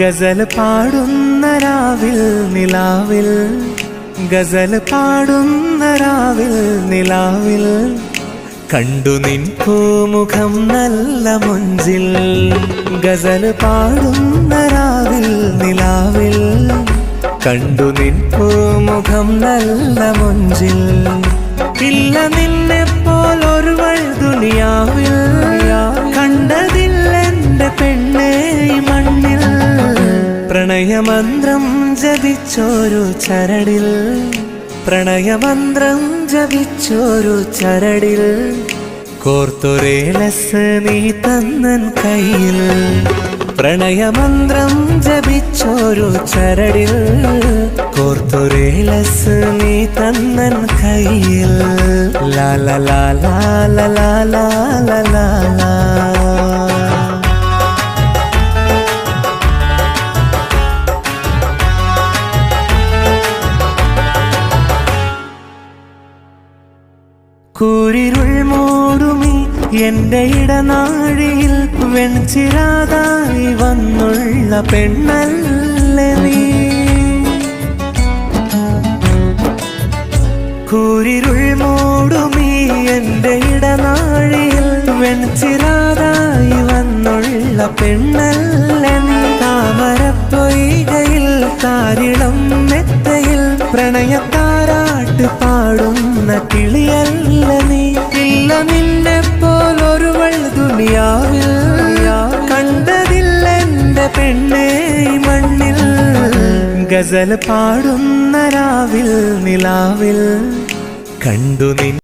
ഗസൽ പാടുന്ന രാവിൽ നിലാവിൽ, ഗസൽ പാടുന്ന രാവിൽ നിലാവിൽ കണ്ടു നിൻ പൂമുഖം നല്ല മുഞ്ചിൽ. ഗസൽ പാടുന്ന രാവിൽ നിലാവിൽ കണ്ടു നിൻ പൂമുഖം നല്ല മുഞ്ചിൽ. ഇല്ല നിന്നെ പോലൊരുവൾ ദുനിയാവിൽ, കണ്ടതില്ലെന്റെ പെണ്ണേ ഈ മണ്ണിൽ. പ്രണയമന്ത്രം ജപിച്ചോരു ചരടിൽ, പ്രണയമന്ത്രം ജപിച്ചോരു ചരടിൽ കോർത്തൊരേലസ് നീ തന്നൻ കയ്യിൽ. പ്രണയമന്ത്രം ജപിച്ചോരു ചരടിൽ കോർത്തൊരേലസ് നീ തന്നൻ കയ്യിൽ. ലാല ലാല ലാല ലാല ലാല. കൂരിരുൾ മൂടുമി എന്റെ ഇടനാഴിയിൽ വെൺചിരാതായി വന്നുള്ള പെണ്ണല്ലേ നീ. കൂരിരുൾ മൂടുമി എന്റെ ഇടനാഴിയിൽ വെൺചിരാതായി വന്നുള്ള പെണ്ണല്ലേ നീ. താമരപ്പൊയ്കയിൽ താരിളം മെത്തയിൽ പ്രണയത്താരാട്ട് പാടുന്ന കിളിയല്ല നീ. ഇല്ല നിന്നെ പോലൊരുവൾ ദുനിയാവിൽ, കണ്ടതില്ലെന്റെ പെണ്ണേ ഈ മണ്ണിൽ. ഗസൽ പാടുന്ന രാവിൽ നിലാവിൽ കണ്ടു നിൻ